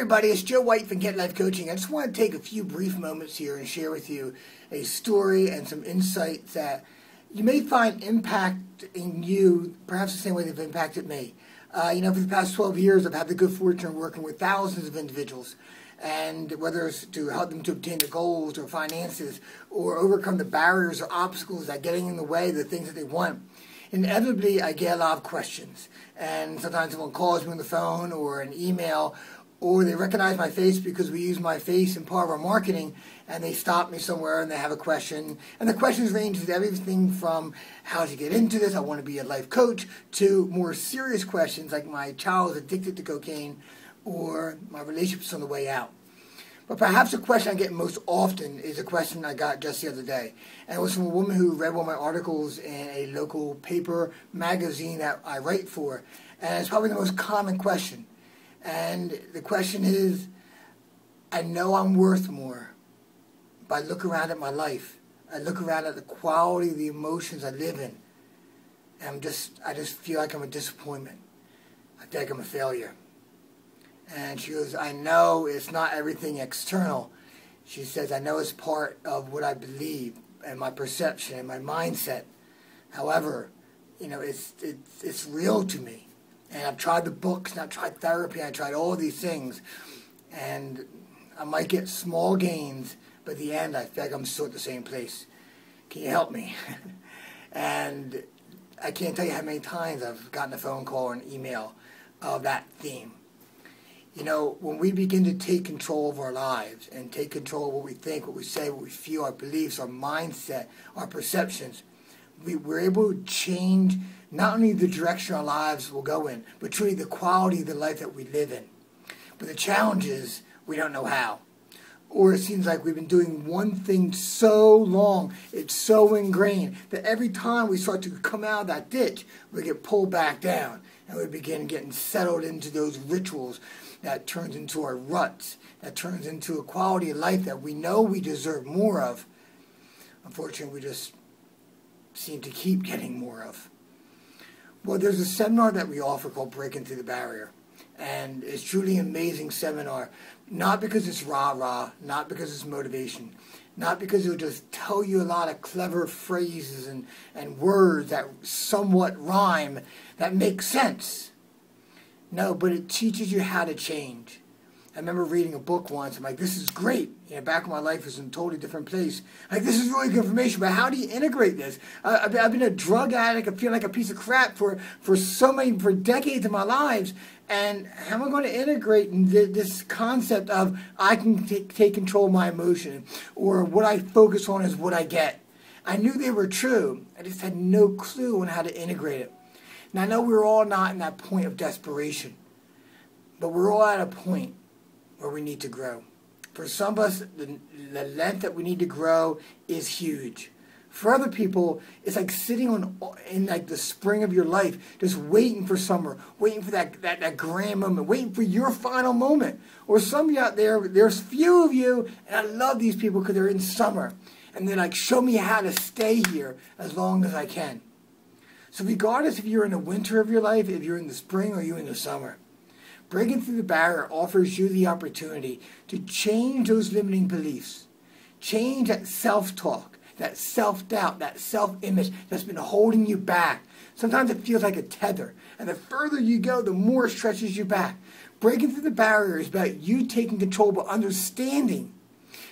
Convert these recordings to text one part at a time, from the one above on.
everybody, it's Joe White from Get Life Coaching. I just want to take a few brief moments here and share with you a story and some insights that you may find impact in you, perhaps the same way they've impacted me. For the past 12 years, I've had the good fortune of working with thousands of individuals, and whether it's to help them to obtain their goals or finances or overcome the barriers or obstacles that getting in the way of the things that they want. Inevitably, I get a lot of questions, and sometimes someone calls me on the phone or an email, or they recognize my face because we use my face in part of our marketing, and they stop me somewhere and they have a question. And the questions range to everything from how to get into this, I want to be a life coach, to more serious questions like my child is addicted to cocaine or my relationship's on the way out. But perhaps the question I get most often is a question I got just the other day. And it was from a woman who read one of my articles in a local paper magazine that I write for. And it's probably the most common question. And the question is, I know I'm worth more, but I look around at my life. I look around at the quality of the emotions I live in. And I just feel like I'm a disappointment. I feel like I'm a failure. And she goes, I know it's not everything external. She says, I know it's part of what I believe and my perception and my mindset. However, it's real to me. And I've tried the books, and I've tried therapy, I tried all these things. And I might get small gains, but at the end I feel like I'm still at the same place. Can you help me? And I can't tell you how many times I've gotten a phone call or an email of that theme. When we begin to take control of our lives and take control of what we think, what we say, what we feel, our beliefs, our mindset, our perceptions, we're able to change not only the direction our lives will go in, but truly the quality of the life that we live in. But the challenge is we don't know how. Or it seems like we've been doing one thing so long, it's so ingrained, that every time we start to come out of that ditch, we get pulled back down. And we begin getting settled into those rituals that turns into our ruts, that turns into a quality of life that we know we deserve more of. Unfortunately, we just seem to keep getting more of. Well, there's a seminar that we offer called Breaking Through the Barrier. And it's truly an amazing seminar, not because it's rah-rah, not because it's motivation, not because it'll just tell you a lot of clever phrases and words that somewhat rhyme, that make sense. No, but it teaches you how to change. I remember reading a book once, I'm like, this is great. Back when my life was in a totally different place. Like, this is really good information, but how do you integrate this? I've been a drug addict, I feel like a piece of crap for decades of my lives. And how am I going to integrate this concept of I can take control of my emotion, or what I focus on is what I get? I knew they were true. I just had no clue on how to integrate it. Now, I know we're all not in that point of desperation, but we're all at a point where we need to grow. For some of us, the length that we need to grow is huge. For other people, it's like sitting in the spring of your life, just waiting for summer, waiting for that grand moment, waiting for your final moment. Or some of you out there, there's few of you, and I love these people because they're in summer. And they're like, show me how to stay here as long as I can. So regardless if you're in the winter of your life, if you're in the spring or you're in the summer, Breaking Through the Barrier offers you the opportunity to change those limiting beliefs, change that self-talk, that self-doubt, that self-image that's been holding you back. Sometimes it feels like a tether, and the further you go, the more it stretches you back. Breaking Through the Barrier is about you taking control, but understanding,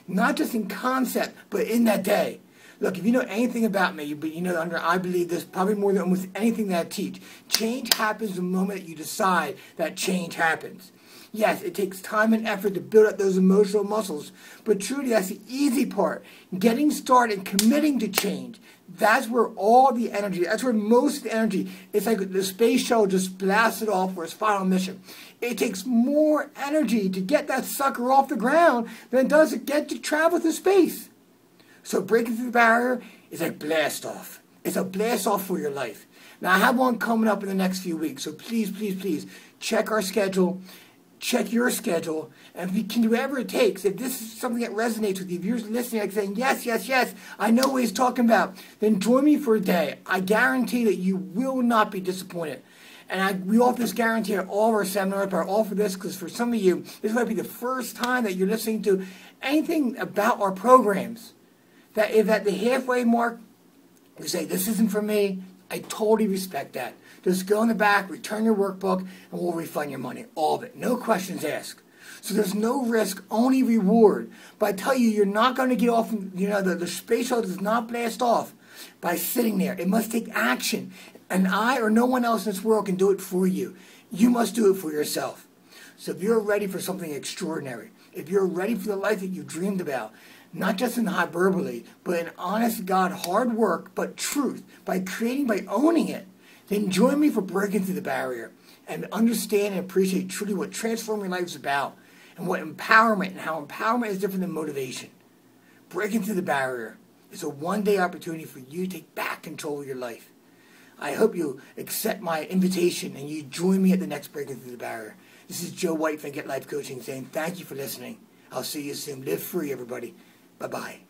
not just in concept, but in that day. Look, if you know anything about me, but I believe this probably more than almost anything that I teach. Change happens the moment you decide that change happens. Yes, it takes time and effort to build up those emotional muscles, but truly that's the easy part. Getting started and committing to change. That's where all the energy, that's where most of the energy, it's like the space shuttle just blasted off for its final mission. It takes more energy to get that sucker off the ground than it does to get to travel through space. So Breaking Through the Barrier is a blast off. It's a blast off for your life. Now, I have one coming up in the next few weeks, so please, please, please check our schedule, check your schedule, and if you can do whatever it takes. If this is something that resonates with you, if you're listening, like saying, yes, yes, yes, I know what he's talking about, then join me for a day. I guarantee that you will not be disappointed. And we offer this guarantee at all of our seminars, but I offer this because for some of you, this might be the first time that you're listening to anything about our programs. That if at the halfway mark, you say, this isn't for me, I totally respect that. Just go in the back, return your workbook, and we'll refund your money. All of it. No questions asked. So there's no risk, only reward. But I tell you, you're not going to get off, the space shuttle does not blast off by sitting there. It must take action. And I or no one else in this world can do it for you. You must do it for yourself. So if you're ready for something extraordinary, if you're ready for the life that you dreamed about, not just in hyperbole, but in honest God, hard work, but truth, by owning it, then join me for breaking through the barrier and understand and appreciate truly what transforming life is about and what empowerment and how empowerment is different than motivation. Breaking through the barrier is a one-day opportunity for you to take back control of your life. I hope you accept my invitation and you join me at the next Breaking Through the Barrier. This is Joe White from Get Life Coaching saying thank you for listening. I'll see you soon. Live free, everybody. Bye-bye.